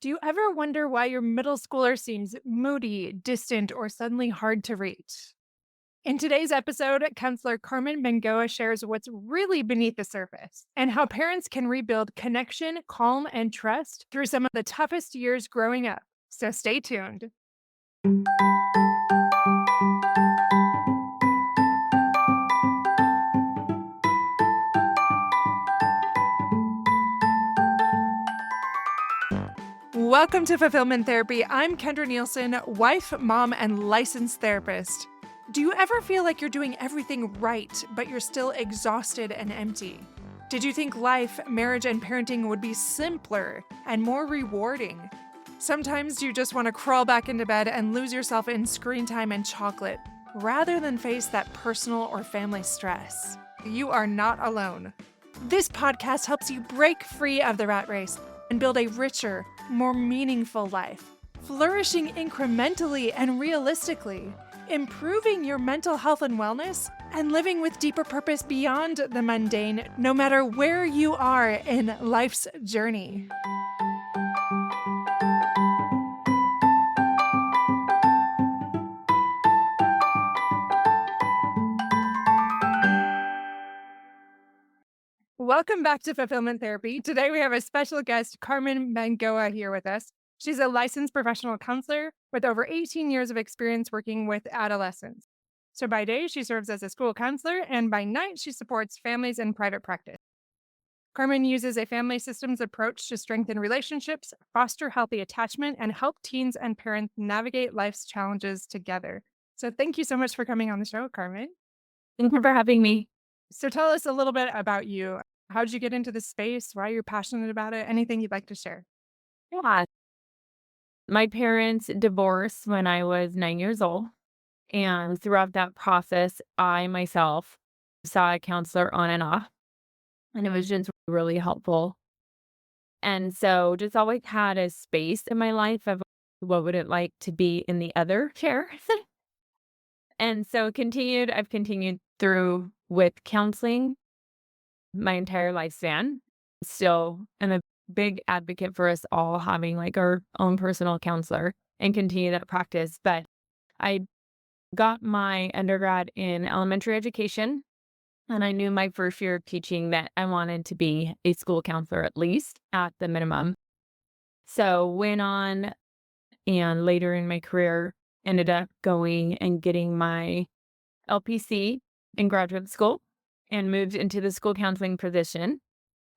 Do you ever wonder why your middle schooler seems moody, distant, or suddenly hard to reach? In today's episode, counselor Carmen Bengoa shares what's really beneath the surface and how parents can rebuild connection, calm, and trust through some of the toughest years growing up. So stay tuned. Welcome to Fulfillment Therapy. I'm Kendra Nielsen, wife, mom, and licensed therapist. Do you ever feel like you're doing everything right, but you're still exhausted and empty? Did you think life, marriage, and parenting would be simpler and more rewarding? Sometimes you just want to crawl back into bed and lose yourself in screen time and chocolate, rather than face that personal or family stress. You are not alone. This podcast helps you break free of the rat race and build a richer, more meaningful life, flourishing incrementally and realistically, improving your mental health and wellness, and living with deeper purpose beyond the mundane, no matter where you are in life's journey. Welcome back to Fulfillment Therapy. Today we have a special guest, Carmen Bengoa, here with us. She's a licensed professional counselor with over 18 years of experience working with adolescents. So by day, she serves as a school counselor, and by night, she supports families in private practice. Carmen uses a family systems approach to strengthen relationships, foster healthy attachment, and help teens and parents navigate life's challenges together. So thank you so much for coming on the show, Carmen. Thank you for having me. So tell us a little bit about you. How did you get into this space? Why you're passionate about it? Anything you'd like to share? Yeah. My parents divorced when I was 9 years old. And throughout that process, I myself saw a counselor on and off. And it was just really helpful. And so just always had a space in my life of what would it like to be in the other chair. And so I've continued through with counseling my entire lifespan. Still am a big advocate for us all having like our own personal counselor and continue that practice. But I got my undergrad in elementary education, and I knew my first year of teaching that I wanted to be a school counselor at least at the minimum. So went on and later in my career ended up going and getting my LPC in graduate school and moved into the school counseling position.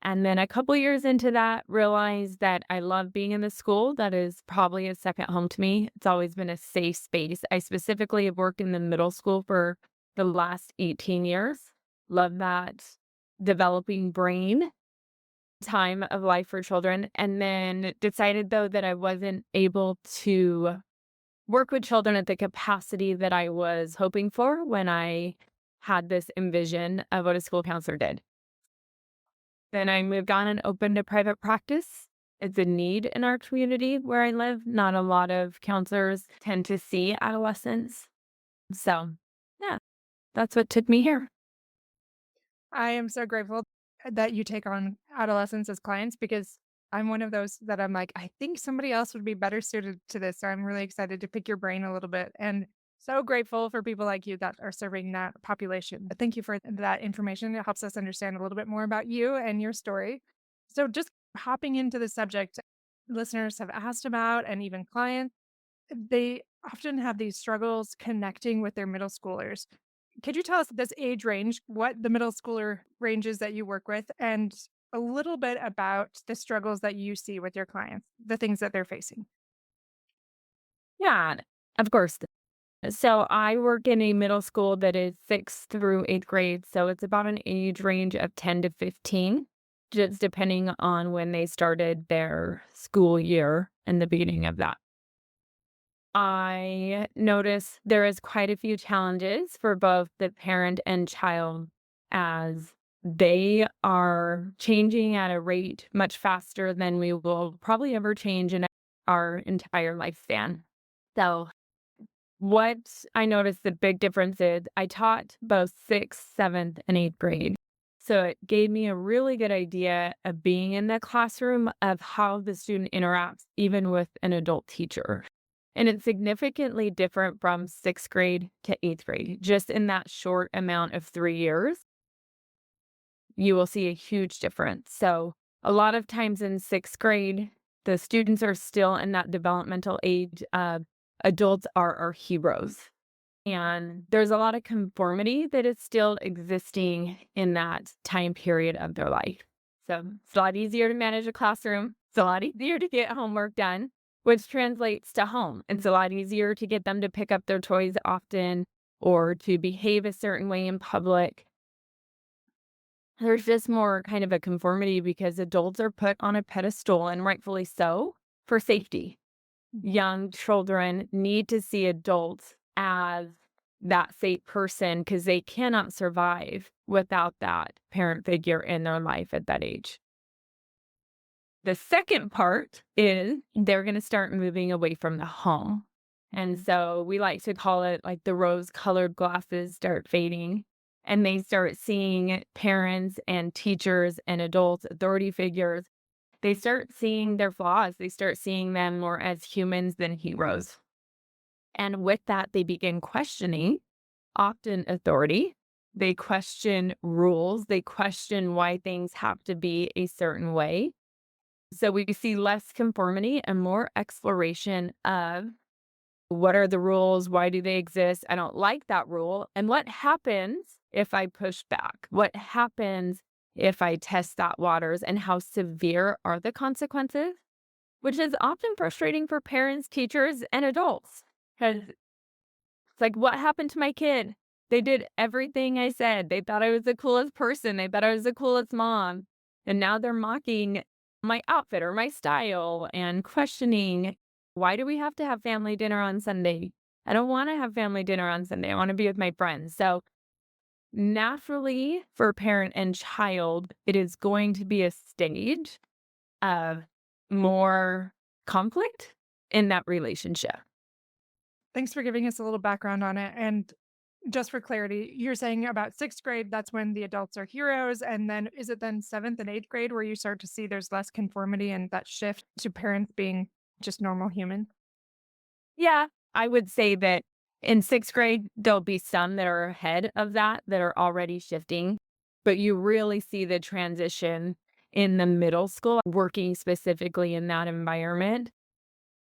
And then a couple years into that, realized that I love being in the school. That is probably a second home to me. It's always been a safe space. I specifically have worked in the middle school for the last 18 years. Love that developing brain time of life for children. And then decided, though, that I wasn't able to work with children at the capacity that I was hoping for when I had this envision of what a school counselor did. Then I moved on and opened a private practice. It's a need in our community where I live. Not a lot of counselors tend to see adolescents. So, yeah, that's what took me here. I am so grateful that you take on adolescents as clients because I'm one of those that I'm like, I think somebody else would be better suited to this. So I'm really excited to pick your brain a little bit and so grateful for people like you that are serving that population. Thank you for that information. It helps us understand a little bit more about you and your story. So just hopping into the subject listeners have asked about and even clients, they often have these struggles connecting with their middle schoolers. Could you tell us this age range, what the middle schooler ranges that you work with, and a little bit about the struggles that you see with your clients, the things that they're facing? Yeah, of course. So I work in a middle school that is 6th through 8th grade. So it's about an age range of 10 to 15, just depending on when they started their school year and the beginning of that. I notice there is quite a few challenges for both the parent and child as they are changing at a rate much faster than we will probably ever change in our entire lifespan. So, what I noticed the big difference is I taught both 6th, 7th, and 8th grade. So it gave me a really good idea of being in the classroom of how the student interacts, even with an adult teacher. And it's significantly different from sixth grade to eighth grade. Just in that short amount of 3 years, you will see a huge difference. So a lot of times in sixth grade, the students are still in that developmental age. Adults are our heroes. And there's a lot of conformity that is still existing in that time period of their life. So it's a lot easier to manage a classroom. It's a lot easier to get homework done, which translates to home. It's a lot easier to get them to pick up their toys often or to behave a certain way in public. There's just more kind of a conformity because adults are put on a pedestal, and rightfully so, for safety. Young children need to see adults as that safe person because they cannot survive without that parent figure in their life at that age. The second part is they're going to start moving away from the home. And so we like to call it like the rose colored glasses start fading, and they start seeing parents and teachers and adults, authority figures. They start seeing their flaws. They start seeing them more as humans than heroes. And with that, they begin questioning often authority. They question rules. They question why things have to be a certain way. So we see less conformity and more exploration of what are the rules? Why do they exist? I don't like that rule. And what happens if I push back? What happens if I test that waters? And how severe are the consequences? Which is often frustrating for parents, teachers, and adults. Because it's like, what happened to my kid? They did everything I said. They thought I was the coolest person. They thought I was the coolest mom. And now they're mocking my outfit or my style and questioning, why do we have to have family dinner on Sunday? I don't want to have family dinner on Sunday. I want to be with my friends. So naturally, for parent and child, it is going to be a stage of more conflict in that relationship. Thanks for giving us a little background on it. And just for clarity, you're saying about sixth grade, that's when the adults are heroes. And then is it then seventh and eighth grade where you start to see there's less conformity and that shift to parents being just normal humans? Yeah, I would say that in sixth grade, there'll be some that are ahead of that that are already shifting, but you really see the transition in the middle school, working specifically in that environment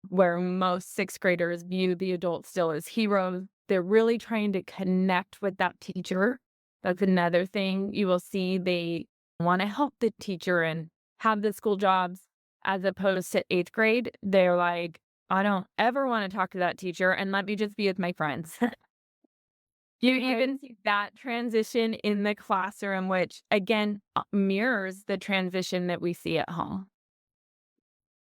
where most sixth graders view the adults still as heroes. They're really trying to connect with that teacher. That's another thing you will see. They want to help the teacher and have the school jobs as opposed to eighth grade. They're like, I don't ever want to talk to that teacher and let me just be with my friends. You even see that transition in the classroom, which again mirrors the transition that we see at home.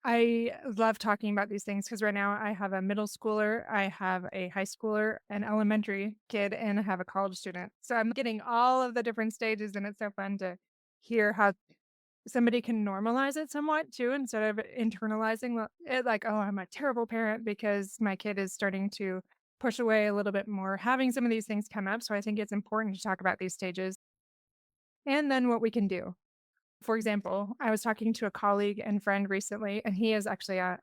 I love talking about these things because right now I have a middle schooler, I have a high schooler, an elementary kid, and I have a college student. So I'm getting all of the different stages, and it's so fun to hear how somebody can normalize it somewhat too, instead of internalizing it like, oh, I'm a terrible parent because my kid is starting to push away a little bit more, having some of these things come up. So I think it's important to talk about these stages and then what we can do. For example, I was talking to a colleague and friend recently, and he is actually a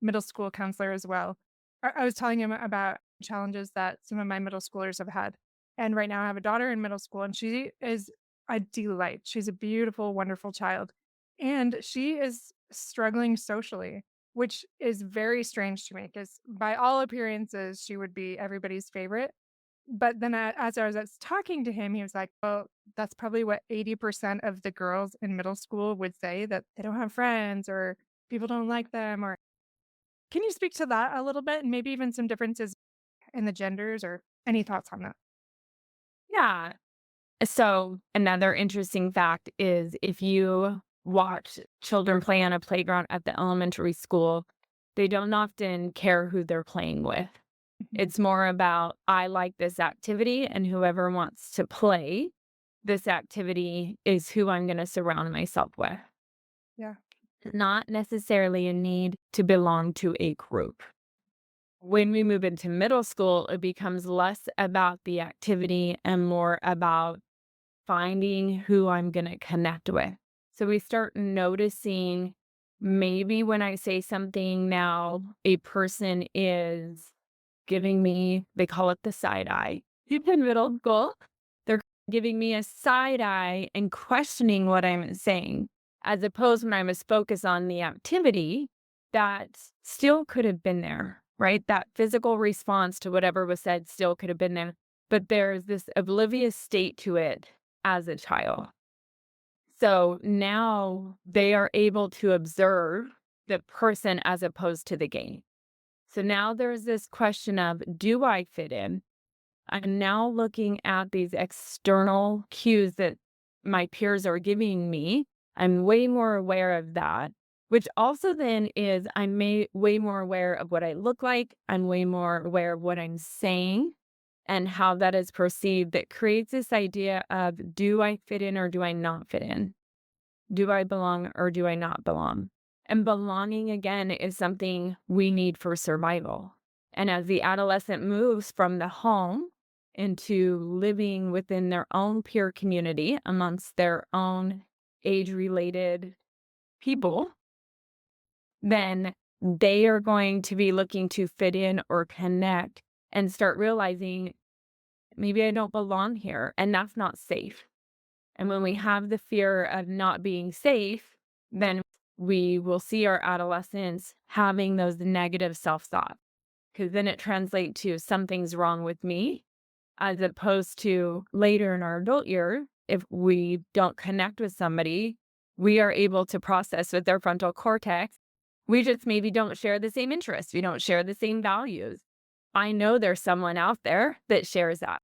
middle school counselor as well. I was telling him about challenges that some of my middle schoolers have had. And right now I have a daughter in middle school, and she is a delight. She's a beautiful, wonderful child. And she is struggling socially, which is very strange to me because by all appearances, she would be everybody's favorite. But then as I was talking to him, he was like, well, that's probably what 80% of the girls in middle school would say, that they don't have friends or people don't like them. Or can you speak to that a little bit and maybe even some differences in the genders or any thoughts on that? Yeah. So another interesting fact is if you watch children play on a playground at the elementary school, they don't often care who they're playing with. Mhm. It's more about, I like this activity, and whoever wants to play this activity is who I'm going to surround myself with. Yeah. Not necessarily a need to belong to a group. When we move into middle school, it becomes less about the activity and more about finding who I'm going to connect with. So we start noticing maybe when I say something now, a person is giving me, they call it the side eye. In middle school, they're giving me a side eye and questioning what I'm saying, as opposed when I was focused on the activity that still could have been there, right? That physical response to whatever was said still could have been there. But there's this oblivious state to it as a child. So now they are able to observe the person as opposed to the game. So now there's this question of, do I fit in? I'm now looking at these external cues that my peers are giving me. I'm way more aware of that, which also then is way more aware of what I look like. I'm way more aware of what I'm saying and how that is perceived. That creates this idea of, do I fit in or do I not fit in? Do I belong or do I not belong? And belonging, again, is something we need for survival. And as the adolescent moves from the home into living within their own peer community amongst their own age-related people, then they are going to be looking to fit in or connect and start realizing, maybe I don't belong here, and that's not safe. And when we have the fear of not being safe, then we will see our adolescents having those negative self-thoughts, because then it translates to something's wrong with me, as opposed to later in our adult year, if we don't connect with somebody, we are able to process with their frontal cortex. We just maybe don't share the same interests. We don't share the same values. I know there's someone out there that shares that.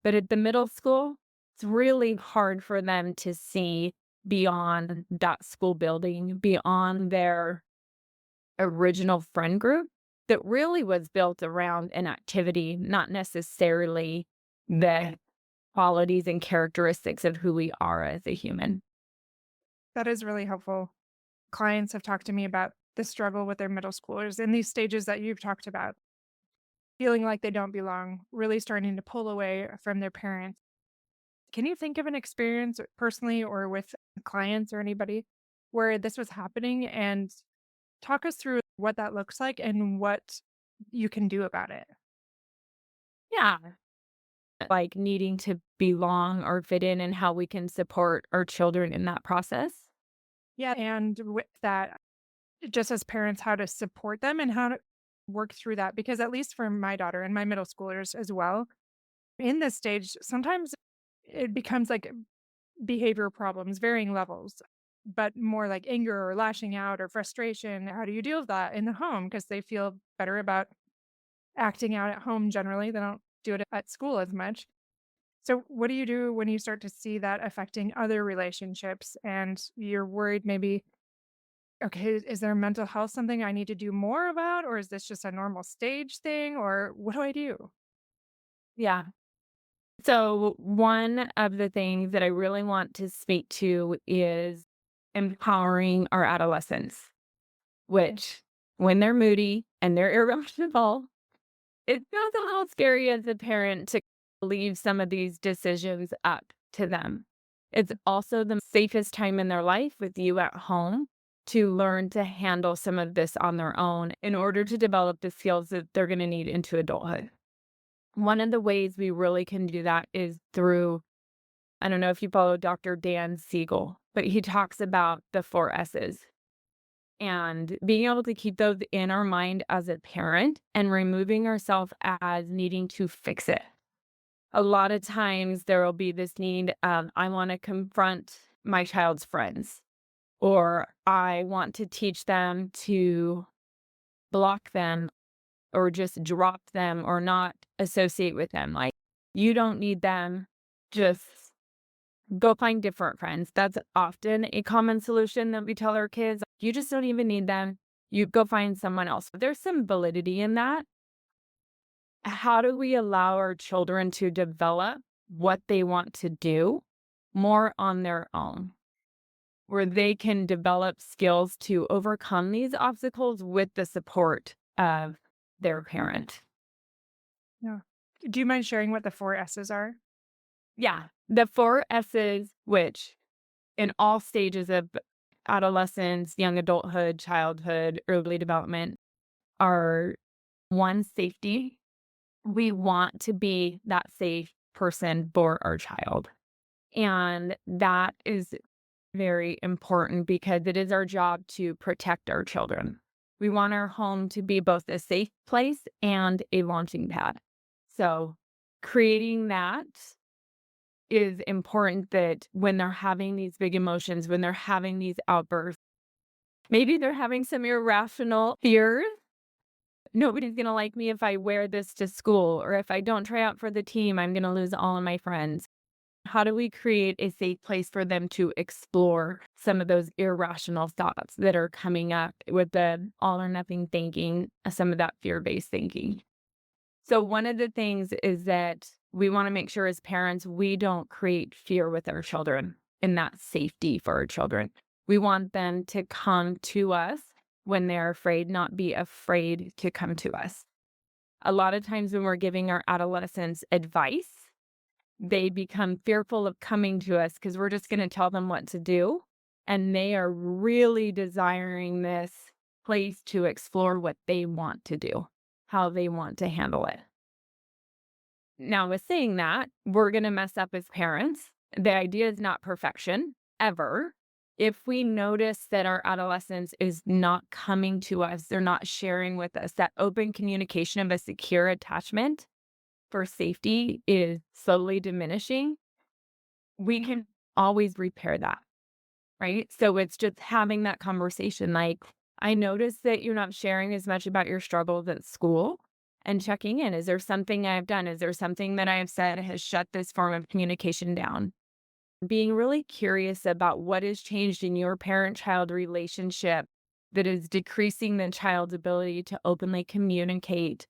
But at the middle school, it's really hard for them to see beyond that school building, beyond their original friend group that really was built around an activity, not necessarily the qualities and characteristics of who we are as a human. That is really helpful. Clients have talked to me about the struggle with their middle schoolers in these stages that you've talked about, feeling like they don't belong, really starting to pull away from their parents. Can you think of an experience personally or with clients or anybody where this was happening, and talk us through what that looks like and what you can do about it? Yeah. Like needing to belong or fit in and how we can support our children in that process. Yeah. And with that, just as parents, how to support them and how to work through that. Because at least for my daughter and my middle schoolers as well, in this stage, sometimes it becomes like behavioral problems, varying levels, but more like anger or lashing out or frustration. How do you deal with that in the home? Because they feel better about acting out at home generally. They don't do it at school as much. So, what do you do when you start to see that affecting other relationships and you're worried maybe, okay, is their mental health something I need to do more about? Or is this just a normal stage thing? Or what do I do? Yeah. So, one of the things that I really want to speak to is empowering our adolescents, Okay. which when they're moody and they're irrational, it feels a little scary as a parent to leave some of these decisions up to them. It's also the safest time in their life with you at home to learn to handle some of this on their own in order to develop the skills that they're going to need into adulthood. One of the ways we really can do that is through, I don't know if you follow Dr. Dan Siegel, but he talks about the 4 S's and being able to keep those in our mind as a parent and removing ourselves as needing to fix it. A lot of times there will be this need of, I want to confront my child's friends, or I want to teach them to block them or just drop them or not associate with them. Like, you don't need them, just go find different friends. That's often a common solution that we tell our kids. You just don't even need them. You go find someone else. There's some validity in that. How do we allow our children to develop what they want to do more on their own, where they can develop skills to overcome these obstacles with the support of their parent? Yeah. Do you mind sharing what the 4 S's are? Yeah. The four S's, which in all stages of adolescence, young adulthood, childhood, early development, are one, safety. We want to be that safe person for our child. And that is very important because it is our job to protect our children. We want our home to be both a safe place and a launching pad. So, creating that is important that when they're having these big emotions, when they're having these outbursts, maybe they're having some irrational fears. Nobody's going to like me if I wear this to school, or if I don't try out for the team, I'm going to lose all of my friends. How do we create a safe place for them to explore some of those irrational thoughts that are coming up with the all or nothing thinking, some of that fear based thinking? So, one of the things is that we want to make sure as parents, we don't create fear with our children and that safety for our children. We want them to come to us when they're afraid, not be afraid to come to us. A lot of times when we're giving our adolescents advice, they become fearful of coming to us because we're just going to tell them what to do. And they are really desiring this place to explore what they want to do, how they want to handle it. Now, with saying that, we're going to mess up as parents. The idea is not perfection ever. If we notice that our adolescence is not coming to us, they're not sharing with us, that open communication of a secure attachment for safety is slowly diminishing, we can always repair that, right? So it's just having that conversation like, I noticed that you're not sharing as much about your struggles at school and checking in. Is there something I've done? Is there something that I have said has shut this form of communication down? Being really curious about what has changed in your parent child relationship that is decreasing the child's ability to openly communicate.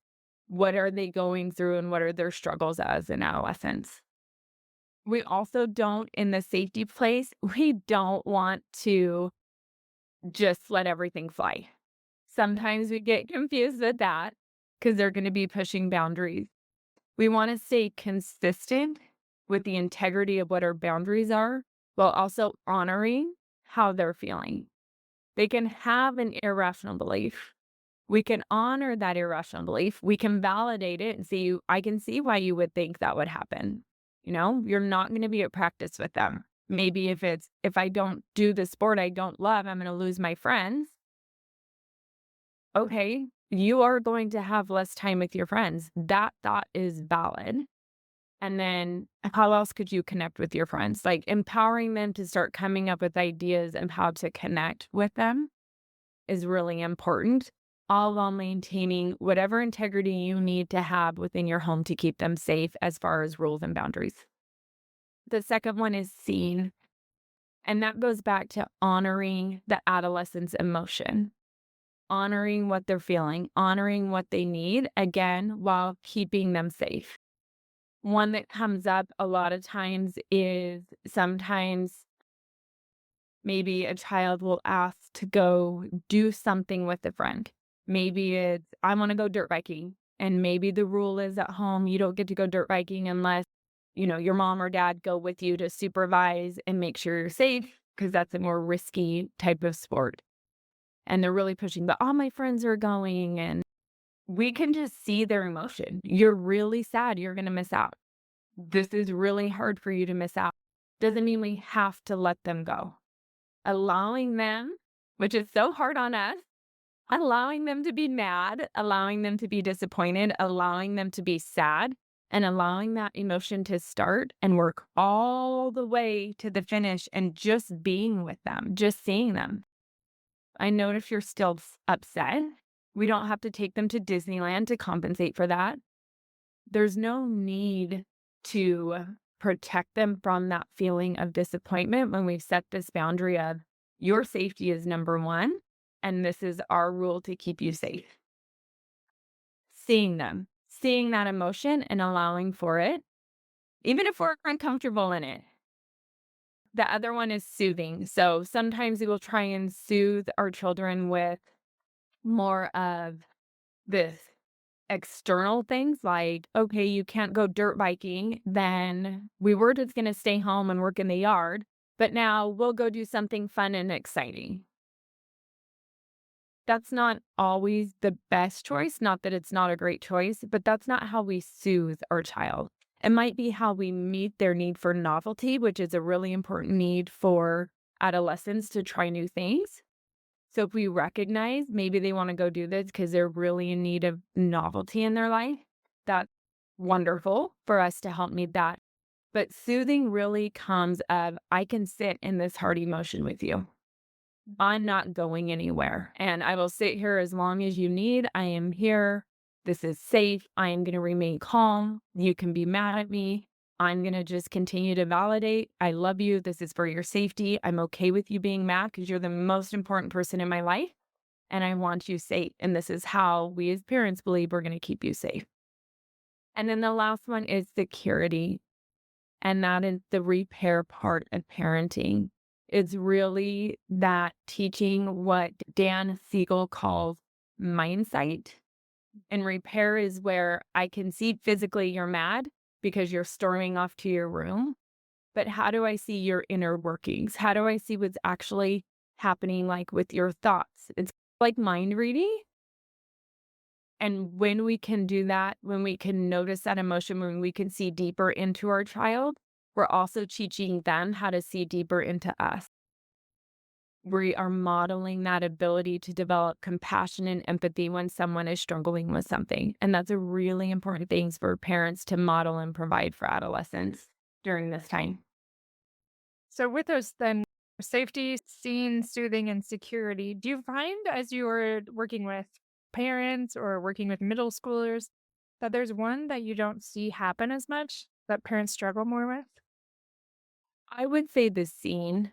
What are they going through and what are their struggles as an adolescence? We also don't, in the safety place, we don't want to just let everything fly. Sometimes we get confused with that because they're going to be pushing boundaries. We want to stay consistent with the integrity of what our boundaries are while also honoring how they're feeling. They can have an irrational belief. We can honor that irrational belief. We can validate it and see, I can see why you would think that would happen. You're not going to be at practice with them. Maybe if I don't do the sport I don't love, I'm going to lose my friends. Okay, you are going to have less time with your friends. That thought is valid. And then how else could you connect with your friends? Like empowering them to start coming up with ideas of how to connect with them is really important, all while maintaining whatever integrity you need to have within your home to keep them safe as far as rules and boundaries. The second one is seen, and that goes back to honoring the adolescent's emotion, honoring what they're feeling, honoring what they need, again, while keeping them safe. One that comes up a lot of times is sometimes maybe a child will ask to go do something with a friend. Maybe it's, I want to go dirt biking. And maybe the rule is at home, you don't get to go dirt biking unless, your mom or dad go with you to supervise and make sure you're safe, because that's a more risky type of sport. And they're really pushing, but all my friends are going. And we can just see their emotion. You're really sad. You're going to miss out. This is really hard for you to miss out. Doesn't mean we have to let them go. Allowing them, which is so hard on us, allowing them to be mad, allowing them to be disappointed, allowing them to be sad, and allowing that emotion to start and work all the way to the finish and just being with them, just seeing them. I know if you're still upset, we don't have to take them to Disneyland to compensate for that. There's no need to protect them from that feeling of disappointment when we've set this boundary of your safety is number one, and this is our rule to keep you safe. Seeing them, seeing that emotion and allowing for it, even if we're uncomfortable in it. The other one is soothing. So sometimes we will try and soothe our children with more of this. external things like, okay, you can't go dirt biking, then we were just going to stay home and work in the yard, but now we'll go do something fun and exciting. That's not always the best choice, not that it's not a great choice, but that's not how we soothe our child. It might be how we meet their need for novelty, which is a really important need for adolescents to try new things. So if we recognize maybe they want to go do this because they're really in need of novelty in their life, that's wonderful for us to help meet that. But soothing really comes of, I can sit in this hard emotion with you. I'm not going anywhere, and I will sit here as long as you need. I am here. This is safe. I am going to remain calm. You can be mad at me. I'm going to just continue to validate. I love you. This is for your safety. I'm okay with you being mad because you're the most important person in my life, and I want you safe. And this is how we as parents believe we're going to keep you safe. And then the last one is security, and that is the repair part of parenting. It's really that teaching what Dan Siegel calls mindsight. And repair is where I can see physically you're mad because you're storming off to your room. But how do I see your inner workings? How do I see what's actually happening, like with your thoughts? It's like mind reading. And when we can do that, when we can notice that emotion, when we can see deeper into our child, we're also teaching them how to see deeper into us. We are modeling that ability to develop compassion and empathy when someone is struggling with something. And that's a really important thing for parents to model and provide for adolescents during this time. So with those then safety, scene, soothing, and security, do you find as you are working with parents or working with middle schoolers that there's one that you don't see happen as much that parents struggle more with? I would say the scene.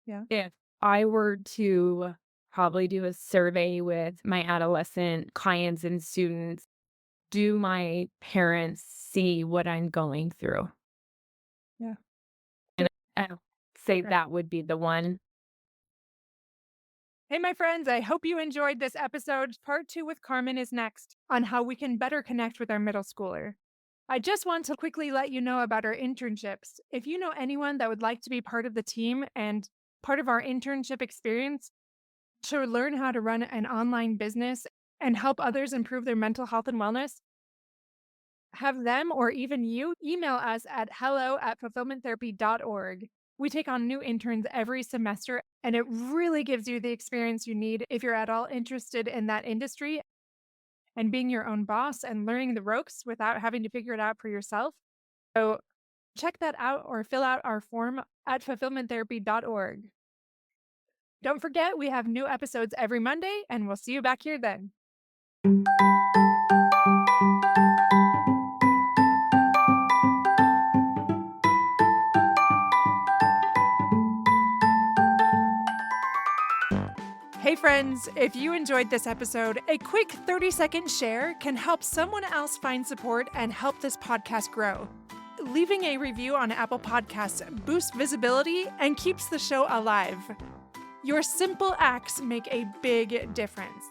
Yeah. If I were to probably do a survey with my adolescent clients and students, do my parents see what I'm going through? Yeah. I'll say Right. that would be the one. Hey, my friends, I hope you enjoyed this episode. Part 2 with Carmen is next on how we can better connect with our middle schooler. I just want to quickly let you know about our internships. If you know anyone that would like to be part of the team and part of our internship experience to learn how to run an online business and help others improve their mental health and wellness, have them or even you email us at hello@fulfillmenttherapy.org. We take on new interns every semester, and it really gives you the experience you need if you're at all interested in that industry and being your own boss and learning the ropes without having to figure it out for yourself. So check that out or fill out our form at fulfillmenttherapy.org. Don't forget, we have new episodes every Monday, and we'll see you back here then. Hey friends, if you enjoyed this episode, a quick 30-second share can help someone else find support and help this podcast grow. Leaving a review on Apple Podcasts boosts visibility and keeps the show alive. Your simple acts make a big difference.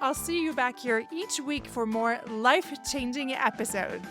I'll see you back here each week for more life-changing episodes.